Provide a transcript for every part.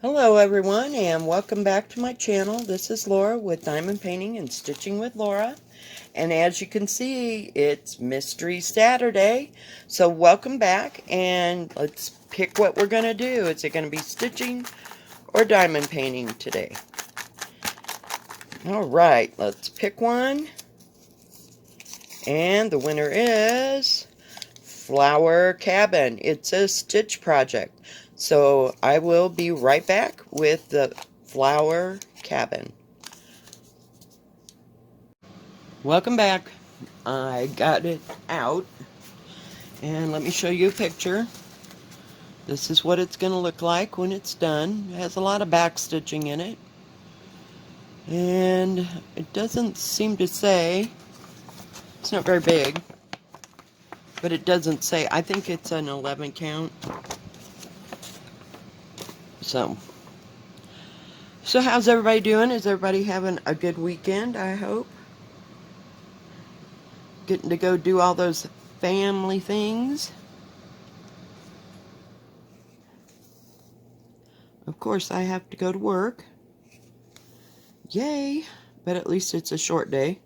Hello everyone and welcome back to my channel. This is Laura with Diamond Painting and Stitching with Laura. And as you can see, it's Mystery Saturday. So welcome back and let's pick what we're going to do. Is it going to be stitching or diamond painting today? Alright, let's pick one. And the winner is Flower Cabin. It's a stitch project. So I will be right back with the Flower Cabin. Welcome back. I got it out and let me show you a picture. This is what it's going to look like when it's done. It has a lot of back stitching in it. And it doesn't seem to say, it's not very big, but it doesn't say, I think it's an 11 count. So how's everybody doing? Is everybody having a good weekend, I hope? Getting to go do all those family things. Of course, I have to go to work. Yay! But at least it's a short day.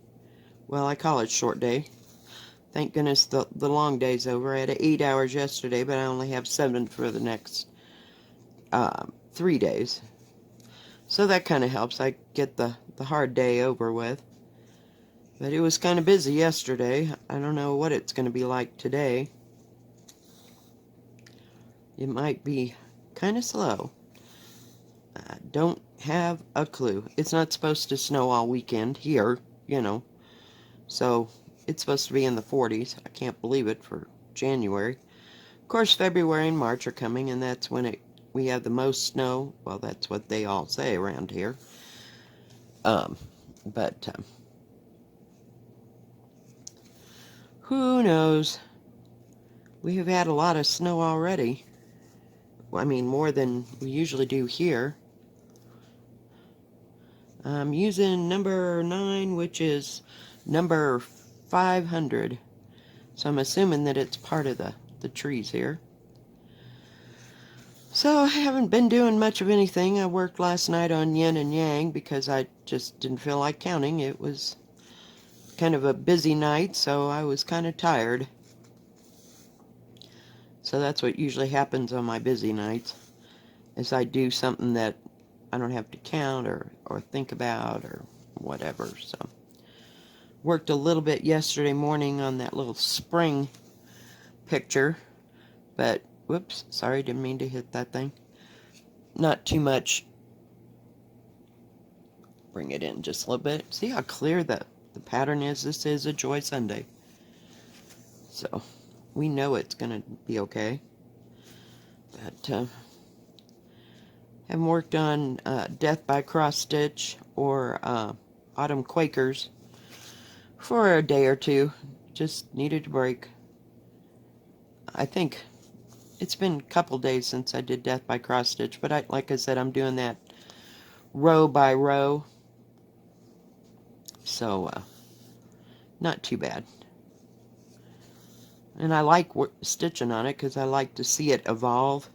Well, I call it short day. Thank goodness the long day's over. I had 8 hours yesterday, but I only have 7 for the next 3 days. So that kind of helps. I get the hard day over with. But it was kind of busy yesterday. I don't know what it's going to be like today. It might be kind of slow. I don't have a clue. It's not supposed to snow all weekend here, you know. So it's supposed to be in the 40s. I can't believe it for January. Of course, February and March are coming, and that's when we have the most snow. Well, that's what they all say around here. But who knows? We have had a lot of snow already. I mean, more than we usually do here. I'm using number 9, which is number 500. So I'm assuming that it's part of the trees here. So I haven't been doing much of anything. I worked last night on yin and yang because I just didn't feel like counting. It was kind of a busy night, so I was kind of tired. So that's what usually happens on my busy nights, is I do something that I don't have to count or think about or whatever. So worked a little bit yesterday morning on that little spring picture, but whoops, sorry, didn't mean to hit that thing. Not too much. Bring it in just a little bit. See how clear the pattern is? This is a Joy Sunday. So we know it's going to be okay. But haven't worked on Death by Cross Stitch or Autumn Quakers for a day or two. Just needed a break. I think it's been a couple days since I did Death by Cross Stitch, but like I said, I'm doing that row by row. So, not too bad. And I like stitching on it because I like to see it evolve.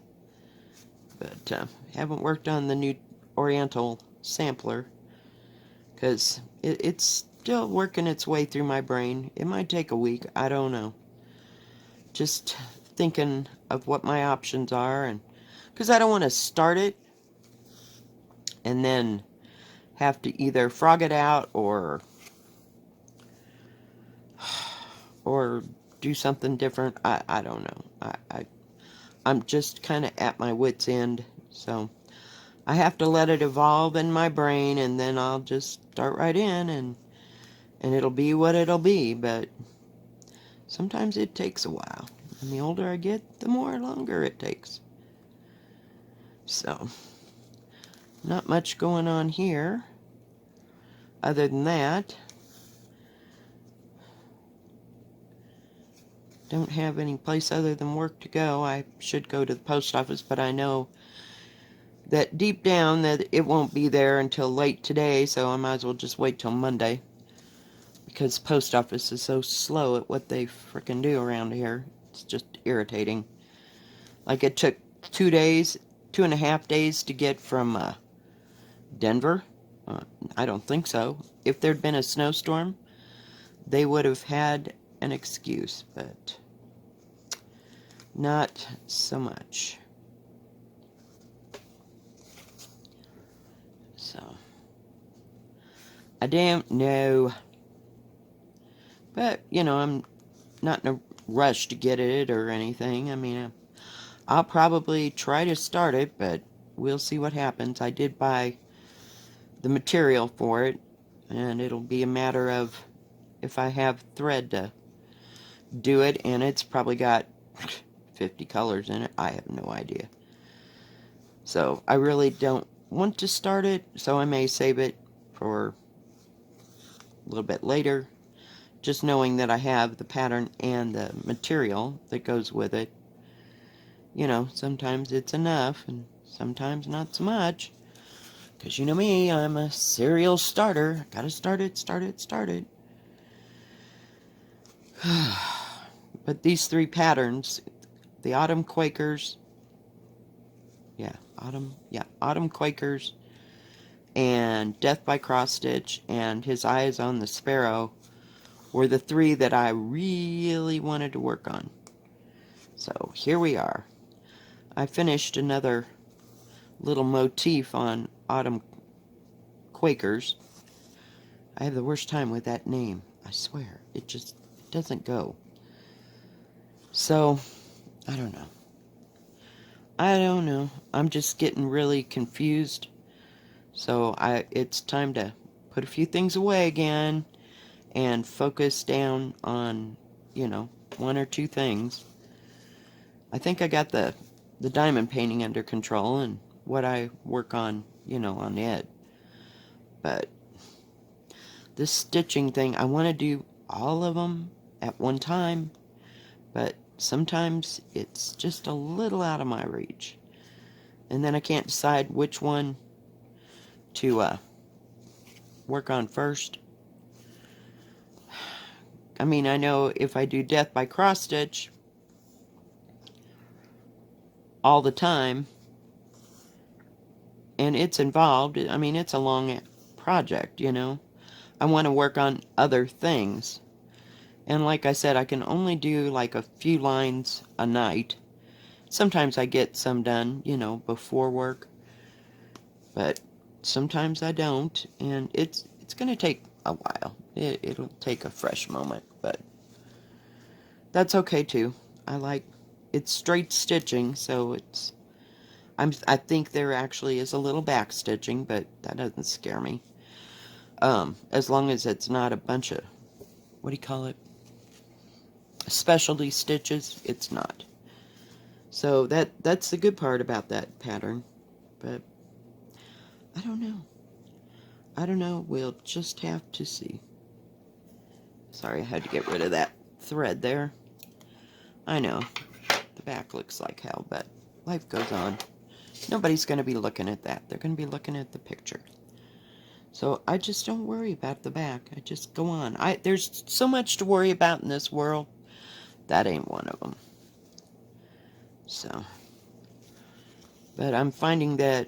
But haven't worked on the new Oriental sampler because it's still working its way through my brain. It might take a week. I don't know. Just thinking of what my options are, and because I don't want to start it and then have to either frog it out or do something different. I don't know. I'm just kind of at my wit's end, so I have to let it evolve in my brain, and then I'll just start right in, and it'll be what it'll be. But sometimes it takes a while, and the older I get, the more longer it takes. So not much going on here other than that. Don't have any place other than work to go. I should go to the post office, but I know that deep down that it won't be there until late today, so I might as well just wait till Monday, because the post office is so slow at what they frickin' do around here. It's just irritating. Like, it took 2 days 2.5 days to get from Denver? I don't think so. If there'd been a snowstorm, they would have had an excuse, but not so much. So, I don't know. But, you know, I'm not in a rush to get it or anything. I mean, I'll probably try to start it, but we'll see what happens. I did buy the material for it, and it'll be a matter of if I have thread to do it, and it's probably got 50 colors in it. I have no idea. So I really don't want to start it, so I may save it for a little bit later, just knowing that I have the pattern and the material that goes with it. You know, sometimes it's enough, and sometimes not so much. Because you know me, I'm a serial starter. Gotta start it, start it, start it. But these 3 patterns, the Autumn Quakers, Autumn Quakers, and Death by Cross Stitch, and His Eyes on the Sparrow, were the 3 that I really wanted to work on. So here we are. I finished another little motif on Autumn Quakers. I have the worst time with that name, I swear. It just doesn't go. So, I don't know. I'm just getting really confused. So it's time to put a few things away again and focus down on, you know, 1 or 2 things. I think I got the diamond painting under control and what I work on, you know, on it. But this stitching thing, I want to do all of them at one time, but sometimes it's just a little out of my reach. And then I can't decide which one to work on first. I mean, I know if I do Death by Cross Stitch all the time, and it's involved, I mean, it's a long project, you know. I want to work on other things. And like I said, I can only do like a few lines a night. Sometimes I get some done, you know, before work. But sometimes I don't, and it's going to take a while. It'll take a fresh moment, but that's okay too. I like it's straight stitching, so I think there actually is a little back stitching, but that doesn't scare me. As long as it's not a bunch of, what do you call it? Specialty stitches, it's not. So that's the good part about that pattern. But I don't know. I don't know. We'll just have to see. Sorry, I had to get rid of that thread there. I know. The back looks like hell, but life goes on. Nobody's going to be looking at that. They're going to be looking at the picture. So I just don't worry about the back. I just go on. There's so much to worry about in this world. That ain't one of them. So, but I'm finding that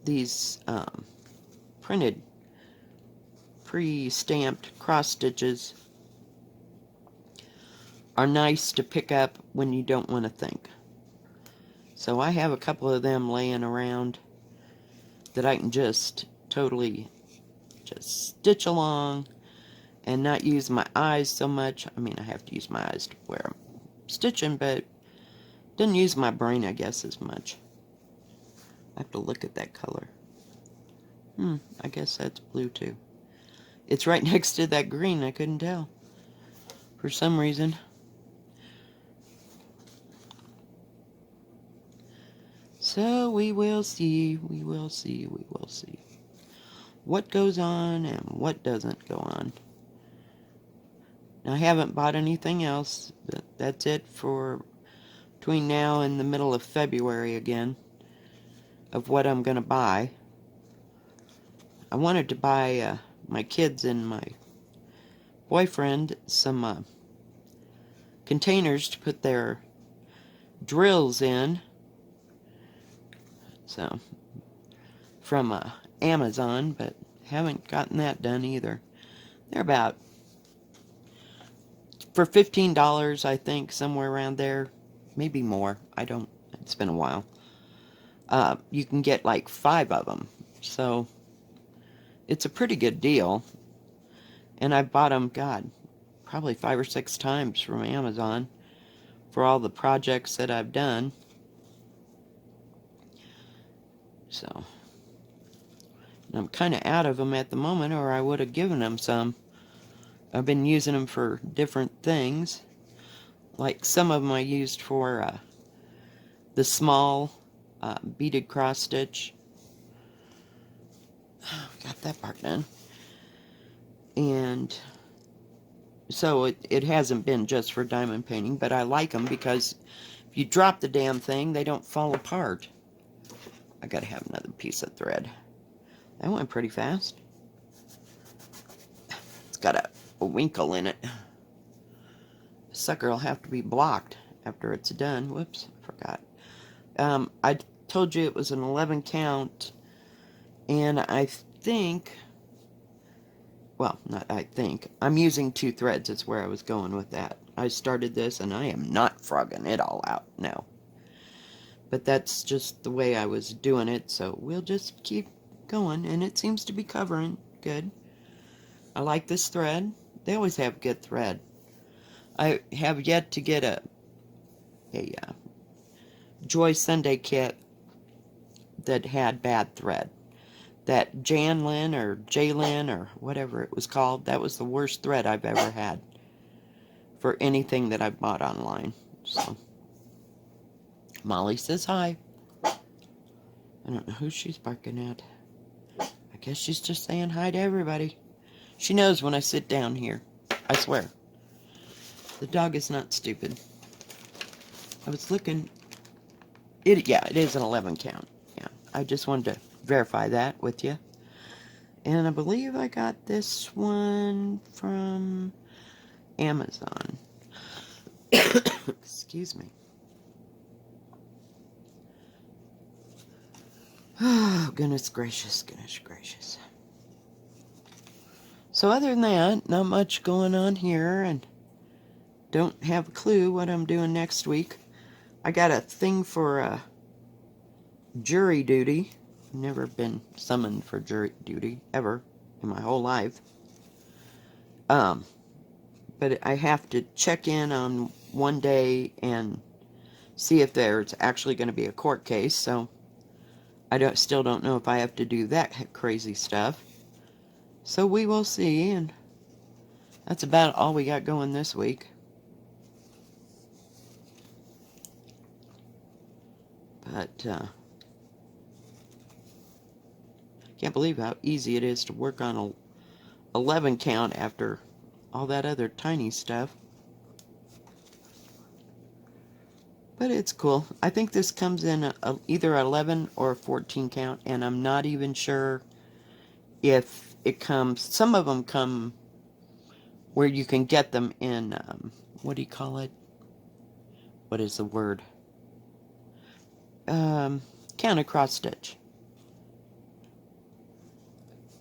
these printed, pre-stamped cross stitches are nice to pick up when you don't want to think. So I have a couple of them laying around that I can just totally just stitch along and not use my eyes so much. I mean, I have to use my eyes to where I'm stitching, but didn't use my brain, I guess, as much. I have to look at that color. I guess that's blue too. It's right next to that green. I couldn't tell for some reason. So we will see, we will see, we will see what goes on and what doesn't go on. Now, I haven't bought anything else, but that's it for between now and the middle of February again of what I'm going to buy. I wanted to buy my kids and my boyfriend some containers to put their drills in, So, from Amazon, but haven't gotten that done either. They're about, for $15, I think, somewhere around there. Maybe more. I don't, it's been a while. You can get like 5 of them. So, it's a pretty good deal. And I bought them, God, probably 5 or 6 times from Amazon for all the projects that I've done. So, I'm kind of out of them at the moment, or I would have given them some. I've been using them for different things. Like some of them I used for the small beaded cross stitch. Got that part done. And so it hasn't been just for diamond painting, but I like them because if you drop the damn thing, they don't fall apart. I gotta have another piece of thread. That went pretty fast. It's got a winkle in it. The sucker will have to be blocked after it's done. Whoops, I forgot. I told you it was an 11 count, and I think, well, not I think, I'm using 2 threads. That's where I was going with that. I started this, and I am not frogging it all out now. But that's just the way I was doing it, so we'll just keep going, and it seems to be covering good. I like this thread. They always have good thread. I have yet to get a Joy Sunday kit that had bad thread. That Janlin or Jaylin or whatever it was called, that was the worst thread I've ever had for anything that I bought online. So, Molly says hi. I don't know who she's barking at. I guess she's just saying hi to everybody. She knows when I sit down here. I swear. The dog is not stupid. I was looking. Yeah, it is an 11 count. Yeah, I just wanted to verify that with you. And I believe I got this one from Amazon. Excuse me. Oh, goodness gracious, goodness gracious. So other than that, not much going on here, and don't have a clue what I'm doing next week. I got a thing for jury duty. Never been summoned for jury duty, ever, in my whole life. But I have to check in on one day and see if there's actually going to be a court case, so I still don't know if I have to do that crazy stuff. So we will see, and that's about all we got going this week. But, can't believe how easy it is to work on a 11 count after all that other tiny stuff. But it's cool. I think this comes in either 11 or 14 count, and I'm not even sure if it comes. Some of them come where you can get them in, what do you call it? What is the word? Counter cross stitch.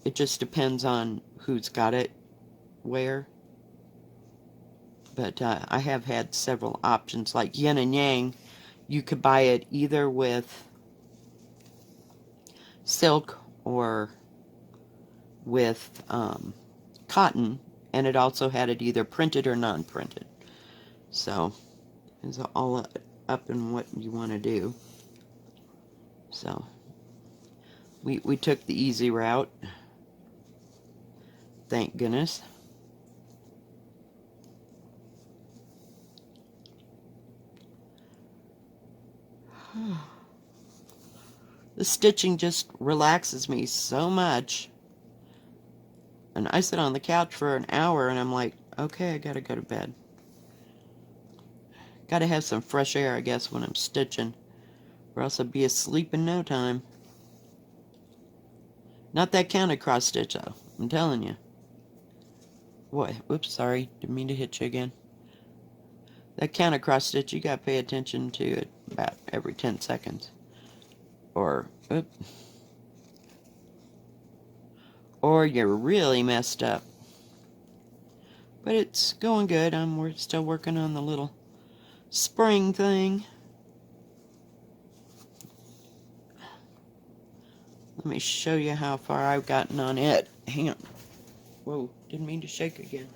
It just depends on who's got it where. But I have had several options, like yin and yang. You could buy it either with silk or with cotton, and it also had it either printed or non-printed. So it's all up in what you want to do. So we took the easy route. Thank goodness. The stitching just relaxes me so much. And I sit on the couch for an hour and I'm like, okay, I gotta go to bed. Gotta have some fresh air, I guess, when I'm stitching, or else I'd be asleep in no time. Not that counter cross stitch, though. I'm telling you. Boy, whoops, sorry. Didn't mean to hit you again. That counter cross stitch, you gotta pay attention to it about every 10 seconds. or or you're really messed up. But it's going good. We're still working on the little spring thing. Let me show you how far I've gotten on it. Hang on. Whoa, didn't mean to shake again.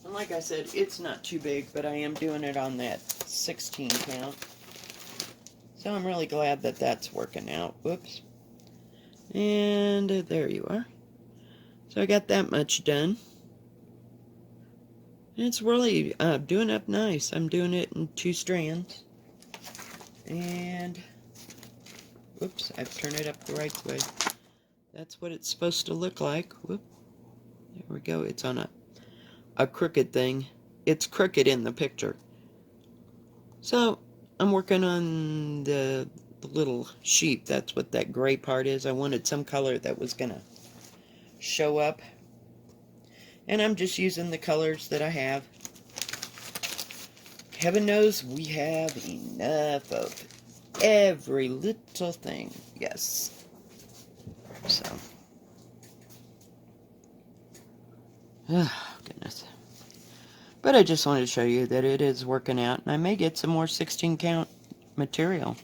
And like I said, it's not too big, but I am doing it on that 16 count. So I'm really glad that that's working out. Whoops. And there you are. So I got that much done. And it's really doing up nice. I'm doing it in 2 strands. And, whoops, I've turned it up the right way. That's what it's supposed to look like. Whoop. There we go. It's on a crooked thing. It's crooked in the picture. So, I'm working on the little sheep. That's what that gray part is. I wanted some color that was going to show up. And I'm just using the colors that I have. Heaven knows we have enough of every little thing. Yes. So. Oh, goodness. But I just wanted to show you that it is working out. And I may get some more 16 count material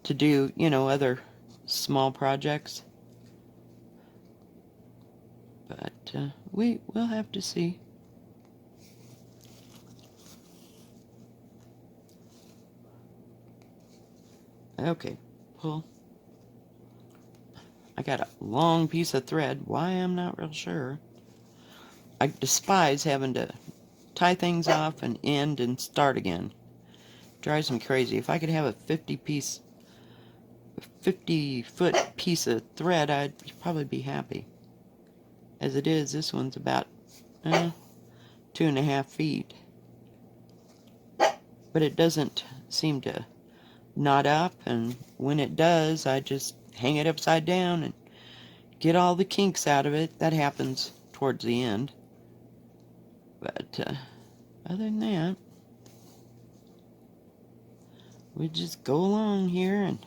to do, you know, other small projects. But we'll have to see. Okay, pull. I got a long piece of thread. Why, I'm not real sure. I despise having to tie things off and end and start again. Drives me crazy. If I could have a 50-foot piece of thread, I'd probably be happy. As it is, this one's about 2.5 feet. But it doesn't seem to knot up, and when it does, I just hang it upside down and get all the kinks out of it. That happens towards the end. But other than that, we just go along here and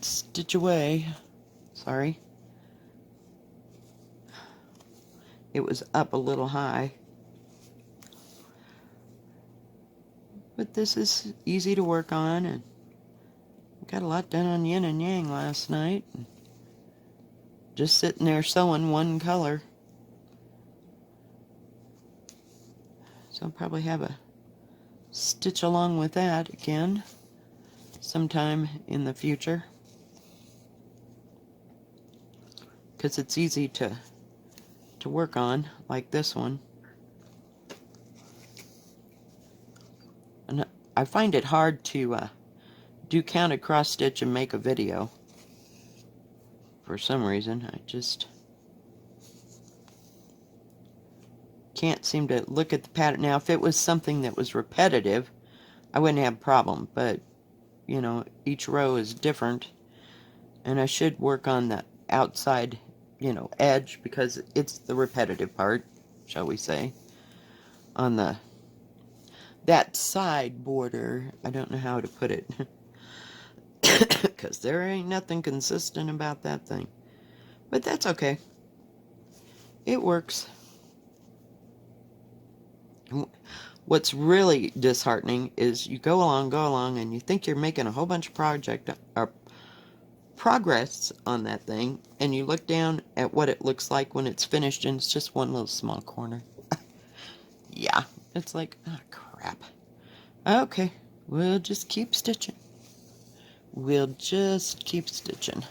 stitch away. Sorry. It was up a little high. But this is easy to work on, and got a lot done on yin and yang last night. Just sitting there sewing one color. So I'll probably have a stitch along with that again sometime in the future. Because it's easy to work on, like this one. And I find it hard to do counted cross stitch and make a video. For some reason, I just can't seem to look at the pattern. Now, if it was something that was repetitive, I wouldn't have a problem. But, you know, each row is different. And I should work on the outside, you know, edge, because it's the repetitive part, shall we say. On that side border, I don't know how to put it. Because there ain't nothing consistent about that thing. But that's okay. It works. What's really disheartening is you go along, and you think you're making a whole bunch of progress on that thing, and you look down at what it looks like when it's finished, and it's just one little small corner. Yeah, it's like, oh, crap. Okay, we'll just keep stitching. We'll just keep stitching.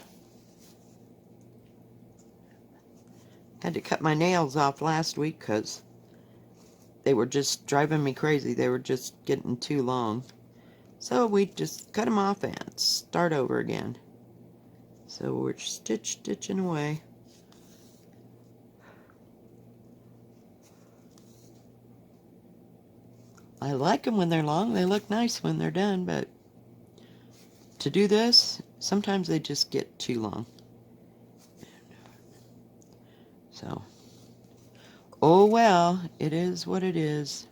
Had to cut my nails off last week because they were just driving me crazy. They were just getting too long. So we just cut them off and start over again. So we're stitching away. I like them when they're long. They look nice when they're done, but to do this, sometimes they just get too long. So, Oh well, it is what it is.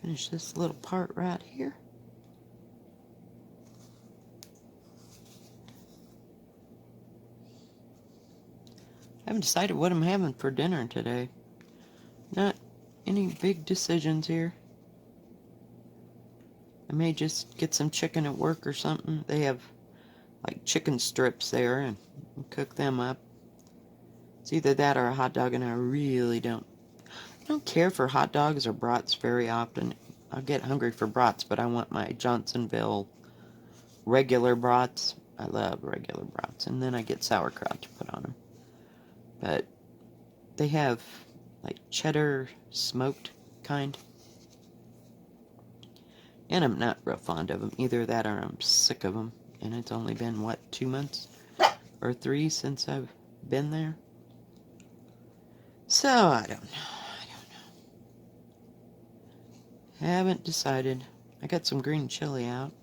Finish this little part right here. I haven't decided what I'm having for dinner today. Not any big decisions here. I may just get some chicken at work or something. They have like chicken strips there and cook them up. It's either that or a hot dog, and I really don't care for hot dogs or brats very often. I'll get hungry for brats, but I want my Johnsonville regular brats. I love regular brats, and then I get sauerkraut to put on them. But they have like cheddar smoked kind, and I'm not real fond of them. Either that or I'm sick of them, and it's only been, what, 2 months or 3 since I've been there. So, I don't know. Haven't decided. I got some green chili out.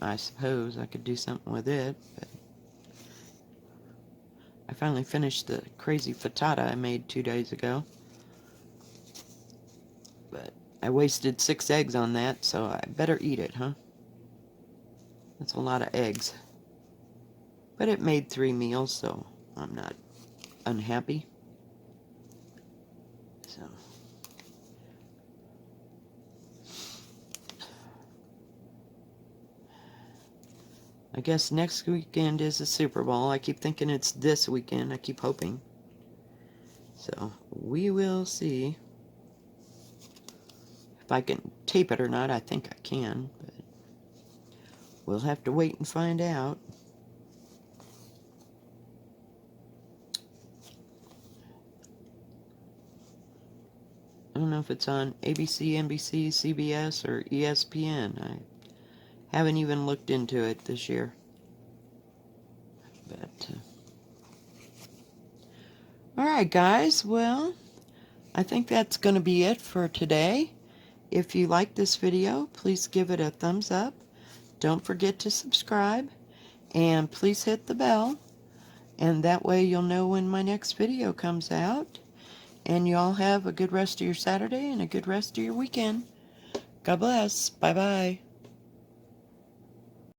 I suppose I could do something with it, but I finally finished the crazy frittata I made 2 days ago. But I wasted 6 eggs on that, so I better eat it, huh? That's a lot of eggs. But it made 3 meals, so I'm not unhappy. So I guess next weekend is the Super Bowl. I keep thinking it's this weekend. I keep hoping. So we will see if I can tape it or not. I think I can, but we'll have to wait and find out. I don't know if it's on ABC, NBC, CBS, or ESPN. I haven't even looked into it this year. But, alright guys, well, I think that's going to be it for today. If you like this video, please give it a thumbs up. Don't forget to subscribe. And please hit the bell. And that way you'll know when my next video comes out. And you all have a good rest of your Saturday and a good rest of your weekend. God bless. Bye-bye.